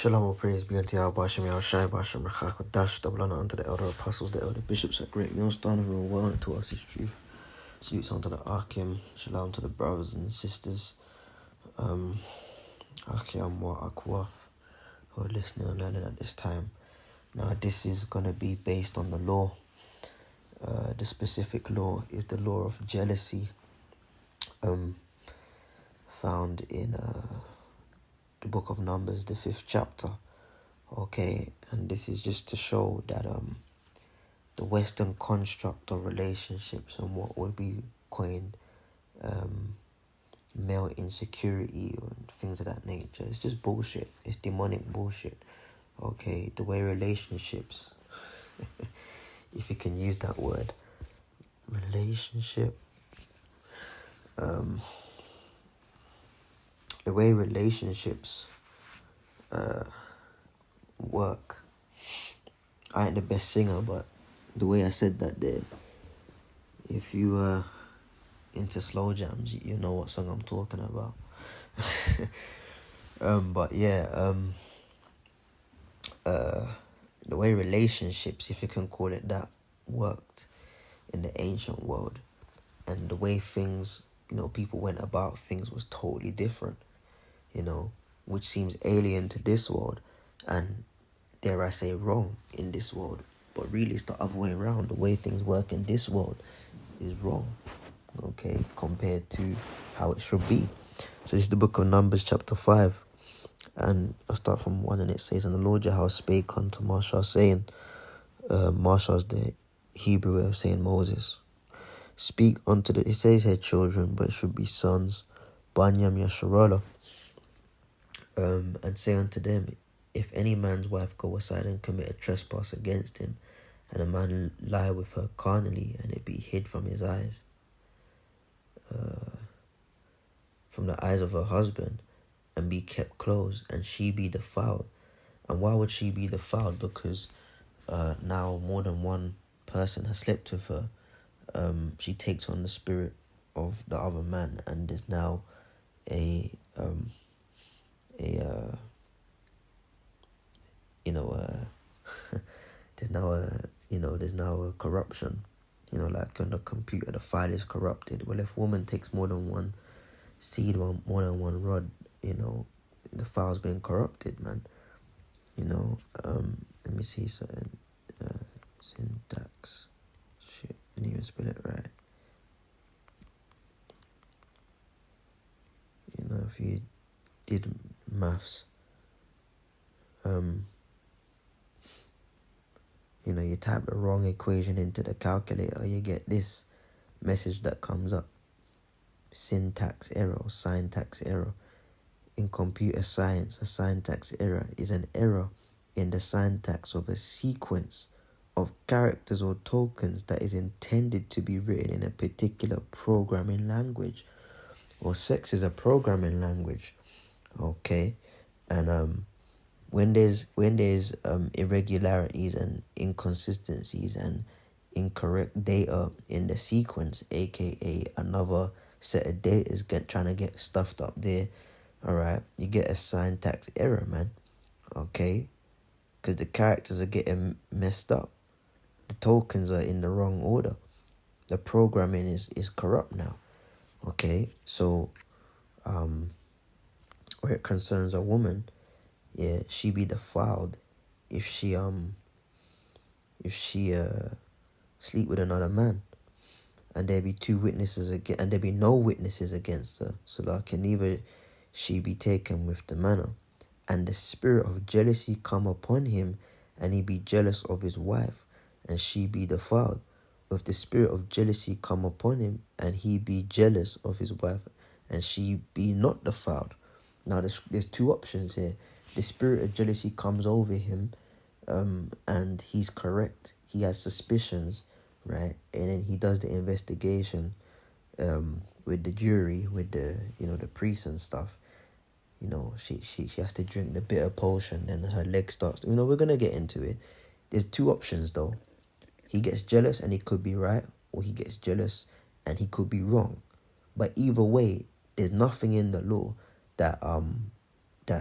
Shalom, all praise be unto Yahweh, Bashem Yahushai, Bashem Rechak, Dash, double honor unto the elder apostles, the elder bishops, a great millstone, rule well to us his truth. Salutes unto the Arkim, shalom to the brothers and sisters, Akim wa Akwaf, who are listening and learning at this time. Now, this is going to be based on the law. The specific law is the law of jealousy, found in the book of Numbers, the 5th chapter. Okay, and this is just to show that the Western construct of relationships and what would be coined male insecurity and things of that nature, it's just bullshit. It's demonic bullshit. Okay, the way relationships, if you can use that word, relationship, the way relationships work. I ain't the best singer, but the way I said that there, if you into slow jams, you know what song I'm talking about. But yeah, the way relationships, if you can call it that, worked in the ancient world, and the way things, people went about things was totally different, which seems alien to this world, and dare I say wrong in this world. But really it's the other way around. The way things work in this world is wrong, okay, compared to how it should be. So this is the book of Numbers chapter 5, and I'll start from 1, and it says, "And the Lord Yahweh spake unto Moshe, saying," Moshe is the Hebrew way of saying Moses, "Speak unto it says here children, but it should be sons, Banyam Yasharala, and say unto them, if any man's wife go aside and commit a trespass against him, and a man lie with her carnally, and it be hid from his eyes, from the eyes of her husband, and be kept close, and she be defiled." And why would she be defiled? Because now more than one person has slept with her. She takes on the spirit of the other man, and there's now there's now a corruption, like on the computer, the file is corrupted. Well, if woman takes more than one seed, more than one rod, the file's been corrupted, man. Let me see something. Syntax. Shit, I didn't even spell it right. If you did maths, you type the wrong equation into the calculator, you get this message that comes up: syntax error or syntax error. In computer science, a syntax error is an error in the syntax of a sequence of characters or tokens that is intended to be written in a particular programming language. Or sex is a programming language, okay? And when there's irregularities and inconsistencies and incorrect data in the sequence, aka another set of data is trying to get stuffed up there, all right, you get a syntax error, man, okay? Because the characters are getting messed up. The tokens are in the wrong order. The programming is corrupt now, okay? So, where it concerns a woman, yeah, she be defiled if she sleep with another man, and there be two witnesses against, and there be no witnesses against her. So like, neither she be taken with the manner, and the spirit of jealousy come upon him, and he be jealous of his wife, and she be defiled. If the spirit of jealousy come upon him, and he be jealous of his wife, and she be not defiled. Now there's two options here. The spirit of jealousy comes over him, and he's correct. He has suspicions, right? And then he does the investigation with the jury, with the the priest and stuff. She has to drink the bitter potion, then her leg starts. We're gonna get into it. There's two options though. He gets jealous and he could be right, or he gets jealous and he could be wrong. But either way, there's nothing in the law that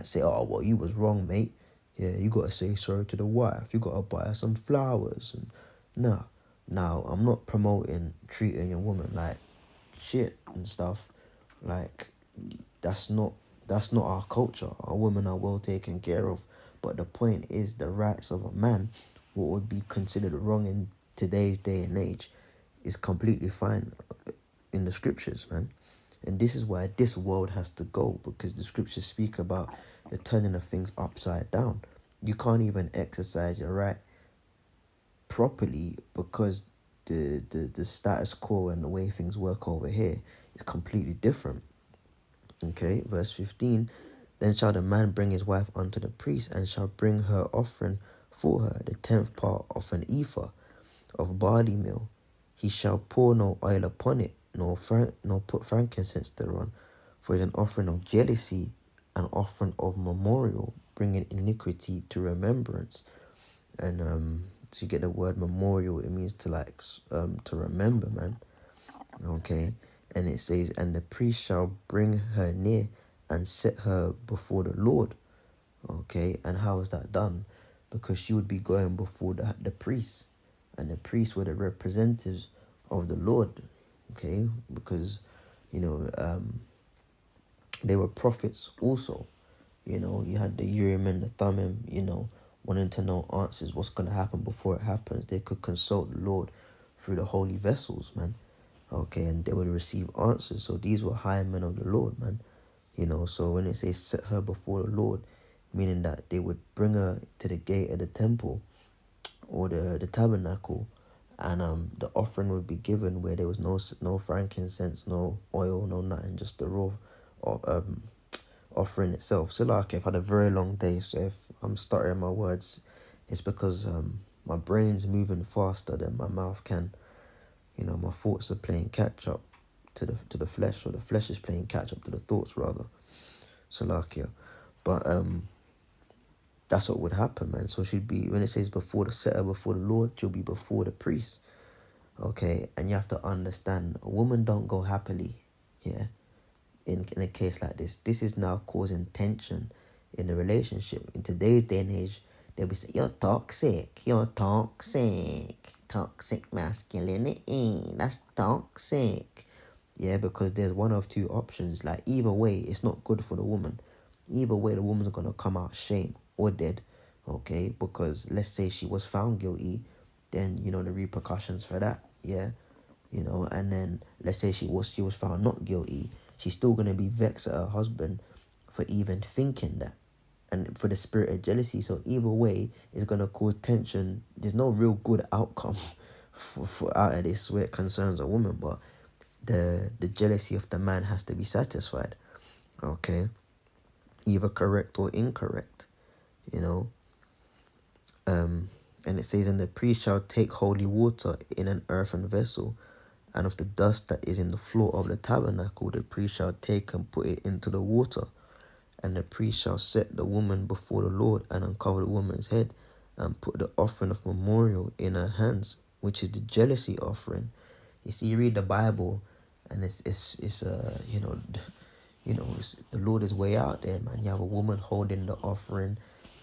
say, oh well, you was wrong, mate. Yeah, you gotta say sorry to the wife. You gotta buy her some flowers. And no, now I'm not promoting treating your woman like shit and stuff. Like that's not our culture. Our women are well taken care of. But the point is, the rights of a man, what would be considered wrong in today's day and age, is completely fine in the scriptures, man. And this is why this world has to go, because the scriptures speak about the turning of things upside down. You can't even exercise your right properly because the status quo and the way things work over here is completely different. Okay, verse 15. Then shall the man bring his wife unto the priest, and shall bring her offering for her, the 10th part of an ephah of barley meal. He shall pour no oil upon it, nor put frankincense thereon, for it is an offering of jealousy, an offering of memorial, bringing iniquity to remembrance. And so you get the word memorial, it means to remember, man. Okay, and it says, and the priest shall bring her near and set her before the Lord. Okay, and how is that done? Because she would be going before the priests, and the priests were the representatives of the Lord. Okay, because they were prophets also. You had the Urim and the Thummim, wanting to know answers, what's going to happen before it happens. They could consult the Lord through the holy vessels, man. Okay, and they would receive answers. So these were high men of the Lord, man. So when it says set her before the Lord, meaning that they would bring her to the gate of the temple or the tabernacle, and the offering would be given where there was no frankincense, no oil, no nothing, just the raw offering itself. So like, I've had a very long day, so if I'm stuttering my words, it's because my brain's moving faster than my mouth can. My thoughts are playing catch up to the flesh, or the flesh is playing catch up to the thoughts rather. Salakia. But that's what would happen, man. So she'd be, when it says before the setter, before the Lord, she'll be before the priest. Okay, and you have to understand, a woman don't go happily, yeah, in a case like this. This is now causing tension in the relationship. In today's day and age, they'll be saying, you're toxic masculinity, that's toxic. Yeah, because there's one of two options. Like, either way, it's not good for the woman. Either way, the woman's going to come out shame or dead. Okay, because let's say she was found guilty, then, the repercussions for that. Yeah, and then let's say she was found not guilty. She's still going to be vexed at her husband for even thinking that, and for the spirit of jealousy. So either way, it's going to cause tension. There's no real good outcome for out of this where it concerns a woman, but the jealousy of the man has to be satisfied. Okay, either correct or incorrect. And it says, and the priest shall take holy water in an earthen vessel, and of the dust that is in the floor of the tabernacle, the priest shall take and put it into the water. And the priest shall set the woman before the Lord, and uncover the woman's head, and put the offering of memorial in her hands, which is the jealousy offering. You see, you read the Bible, and it's the Lord is way out there, man. You have a woman holding the offering,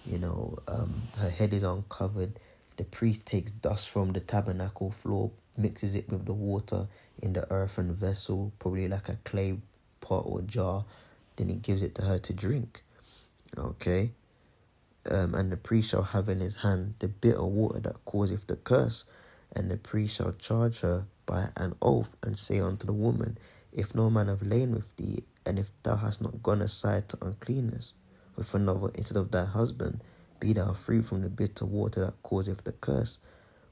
her head is uncovered. The priest takes dust from the tabernacle floor, mixes it with the water in the earthen vessel, probably like a clay pot or jar. Then he gives it to her to drink. Okay. And the priest shall have in his hand the bitter water that causeth the curse. And the priest shall charge her by an oath, and say unto the woman, if no man have lain with thee, and if thou hast not gone aside to uncleanness with another instead of thy husband, be thou free from the bitter water that causeth the curse.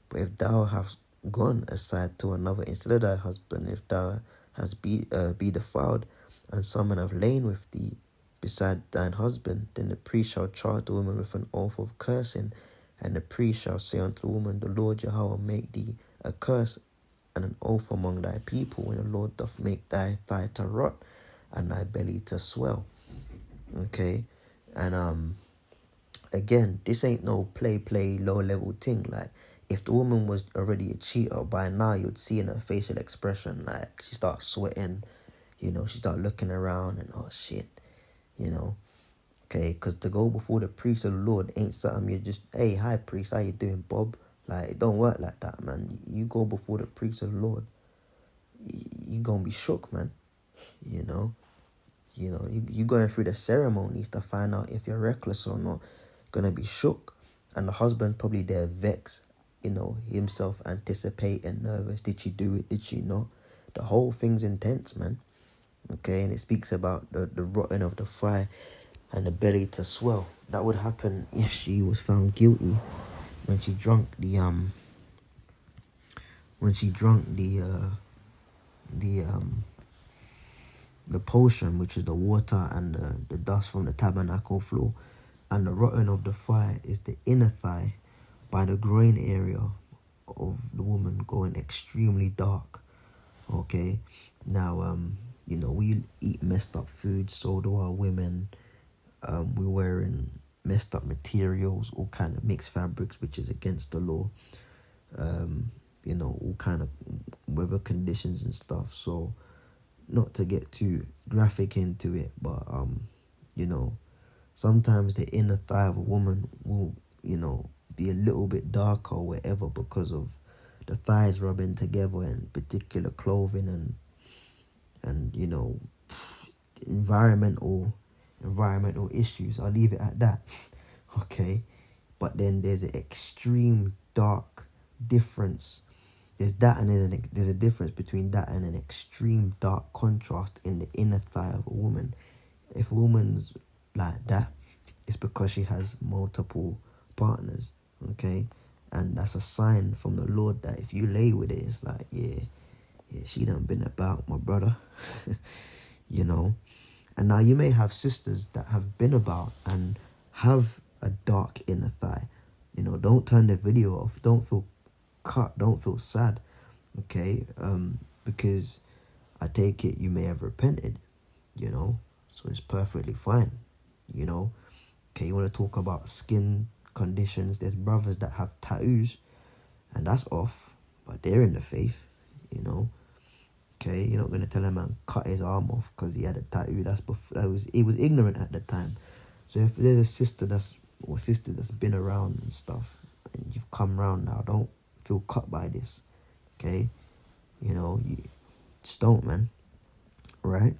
But if thou hast gone aside to another instead of thy husband, if thou hast be defiled, and some men have lain with thee beside thine husband, then the priest shall charge the woman with an oath of cursing. And the priest shall say unto the woman, the Lord Jehovah make thee a curse and an oath among thy people, when the Lord doth make thy thigh to rot and thy belly to swell. Okay, and again, this ain't no play low level thing. Like, if the woman was already a cheater, by now you'd see in her facial expression, like, she starts sweating, she start looking around and, oh shit, Okay, because to go before the priest of the Lord ain't something you just, hey, hi priest, how you doing, Bob? Like, it don't work like that, man. You go before the priest of the Lord, you gonna be shook, man. You know, you going through the ceremonies to find out if you're reckless or not. Gonna be shook, and the husband probably there vexed, himself anticipating, nervous. Did she do it? Did she not? The whole thing's intense, man. Okay, and it speaks about the rotting of the fire and the belly to swell. That would happen if she was found guilty when she drank the the potion, which is the water and the dust from the tabernacle floor. And the rotting of the fire is the inner thigh by the groin area of the woman going extremely dark. Okay, now we eat messed up food, so do our women. We're wearing messed up materials, all kind of mixed fabrics, which is against the law. All kind of weather conditions and stuff. So, not to get too graphic into it, but sometimes the inner thigh of a woman will, be a little bit darker or whatever because of the thighs rubbing together in particular clothing and environmental issues. I'll leave it at that. Okay, but then there's an extreme dark difference. There's a difference between that and an extreme dark contrast in the inner thigh of a woman. If a woman's like that, it's because she has multiple partners. Okay, and that's a sign from the Lord that if you lay with it, it's like, yeah, she done been about, my brother. And now you may have sisters that have been about and have a dark inner thigh. Don't turn the video off. Don't feel cut. Don't feel sad. Okay, because I take it you may have repented. So it's perfectly fine. Okay, you want to talk about skin conditions? There's brothers that have tattoos, and that's off, but they're in the faith. Okay, you're not gonna tell a man cut his arm off because he had a tattoo. He was ignorant at the time. So if there's a sister that's been around and stuff, and you've come around now, don't feel cut by this. Okay, you just don't, man. Right?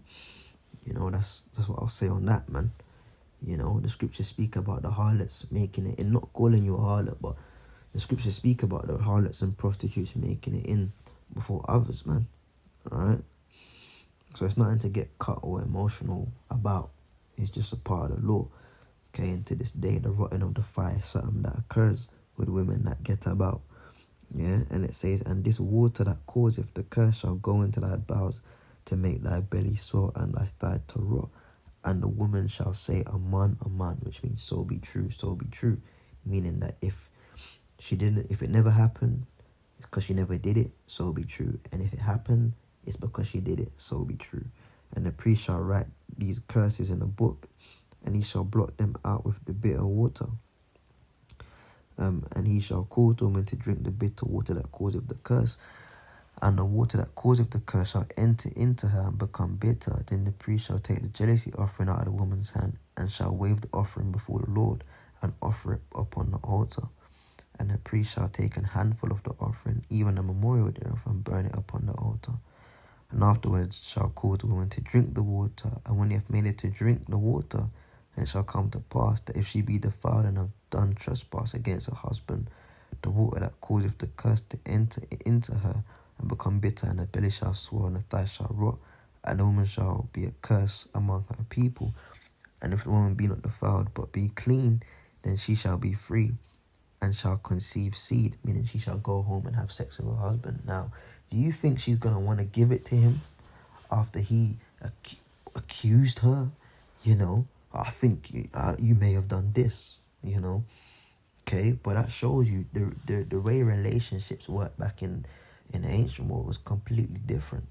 That's what I'll say on that, man. The scriptures speak about the harlots making it in, not calling you a harlot, but the scriptures speak about the harlots and prostitutes making it in before others, man. Alright? So it's nothing to get cut or emotional about. It's just a part of the law. Okay, and to this day, the rotting of the fire is something that occurs with women that get about. Yeah, and it says, and this water that causeth the curse shall go into thy bowels to make thy belly sore and thy thigh to rot. And the woman shall say, Aman, Aman, which means so be true, so be true. Meaning that if it never happened, it's because she never did it, so be true. And if it happened, it's because she did it, so be true. And the priest shall write these curses in a book, and he shall blot them out with the bitter water. And he shall cause the woman to drink the bitter water that causeth the curse. And the water that causeth the curse shall enter into her and become bitter. Then the priest shall take the jealousy offering out of the woman's hand, and shall wave the offering before the Lord, and offer it upon the altar. And the priest shall take a handful of the offering, even a memorial thereof, and burn it upon the altar. And afterwards shall cause the woman to drink the water. And when he hath made it to drink the water, it shall come to pass that if she be defiled and have done trespass against her husband, the water that causeth the curse to enter into her and become bitter, and her belly shall swell, and the thigh shall rot, and the woman shall be a curse among her people. And if the woman be not defiled, but be clean, then she shall be free, and shall conceive seed, meaning she shall go home and have sex with her husband. Now, do you think she's going to want to give it to him after he accused her? I think you may have done this, Okay, but that shows you the way relationships work back in the ancient world was completely different.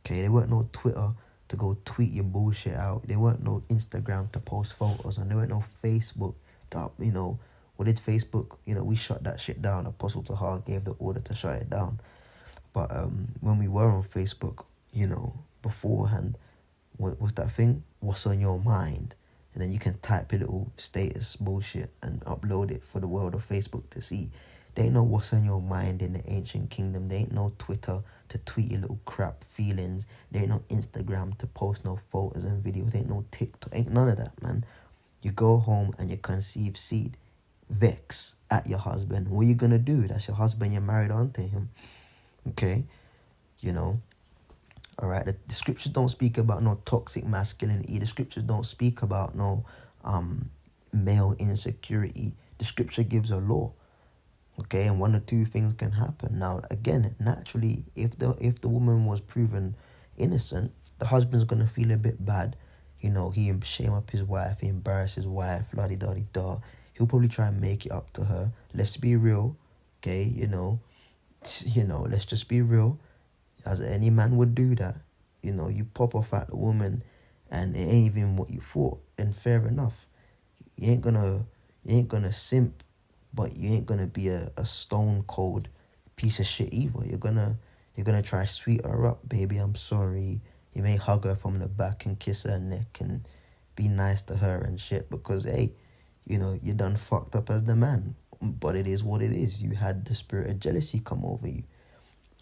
Okay, there weren't no Twitter to go tweet your bullshit out. There weren't no Instagram to post photos, and there weren't no Facebook to, what did Facebook, we shut that shit down. Apostle Tahar gave the order to shut it down. But when we were on Facebook, beforehand, what's that thing? What's on your mind? and then you can type a little status bullshit and upload it for the world of Facebook to see. They ain't know what's on your mind in the ancient kingdom. They ain't no Twitter to tweet your little crap feelings. There ain't no Instagram to post no photos and videos. There ain't no TikTok. Ain't none of that, man. You go home and you conceive seed. Vex at your husband. What are you gonna do? That's your husband. You're married on to him. Okay? You know? Alright? The scriptures don't speak about no toxic masculinity. The scriptures don't speak about no male insecurity. The scripture gives a law. Okay, and one or two things can happen. Now, again, naturally, if the woman was proven innocent, the husband's gonna feel a bit bad. You know, he shame up his wife, he embarrass his wife, la di da di da. He'll probably try and make it up to her. Let's be real, okay? You know, let's just be real. As any man would do that, you know, you pop off at the woman, and it ain't even what you thought. And fair enough, you ain't gonna simp. But you ain't gonna be a stone cold piece of shit either. You're gonna try to sweet her up, baby. I'm sorry. You may hug her from the back and kiss her neck and be nice to her and shit, because hey, you know, you done fucked up as the man. But it is what it is. You had the spirit of jealousy come over you.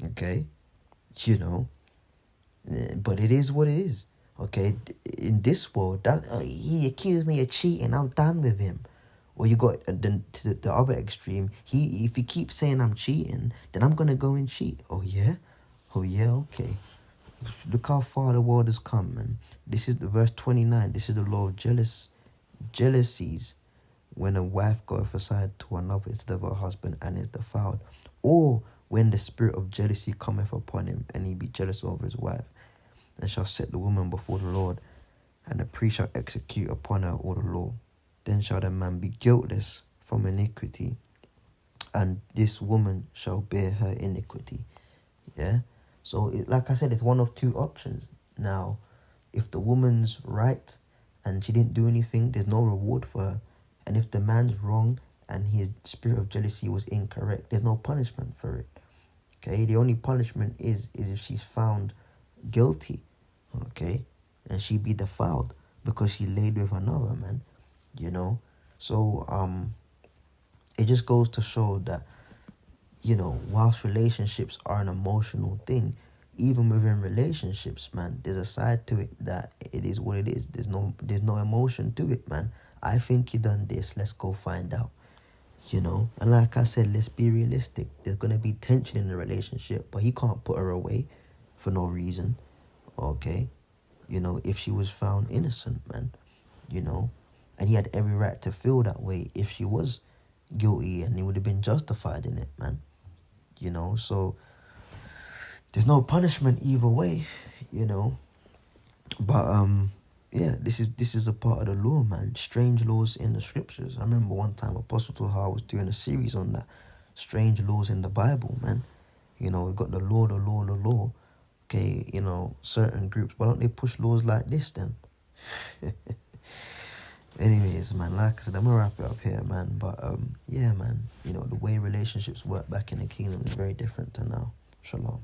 Okay? You know. But it is what it is. Okay? In this world, that he accused me of cheating, I'm done with him. Or you got the other extreme. If he keeps saying I'm cheating, then I'm gonna go and cheat. Oh yeah, okay. Look how far the world has come, man. This is the verse 29. This is the law of jealousies, when a wife goeth aside to another instead of her husband and is defiled, or when the spirit of jealousy cometh upon him, and he be jealous over his wife, and shall set the woman before the Lord, and the priest shall execute upon her all the law. Then shall the man be guiltless from iniquity, and this woman shall bear her iniquity. Yeah? So, like I said, it's one of two options. Now, if the woman's right and she didn't do anything, there's no reward for her. And if the man's wrong and his spirit of jealousy was incorrect, there's no punishment for it. Okay? The only punishment is if she's found guilty. Okay? And she be defiled because she laid with another man. You know, so it just goes to show that, you know, whilst relationships are an emotional thing, even within relationships, man, there's a side to it that it is what it is. There's no emotion to it, man. I think you done this. Let's go find out. You know, and like I said, let's be realistic. There's gonna be tension in the relationship, but he can't put her away for no reason. Okay, you know, if she was found innocent, man, you know. And he had every right to feel that way if she was guilty, and he would have been justified in it, man. You know, so there's no punishment either way, you know. But yeah, this is a part of the law, man. Strange laws in the scriptures. I remember one time Apostle told how I was doing a series on that. Strange laws in the Bible, man. You know, we've got the law. Okay, you know, certain groups. Why don't they push laws like this then? Anyways, man, like I said, I'm gonna wrap it up here, man. But yeah, man, you know, the way relationships work back in the kingdom is very different to now. Shalom.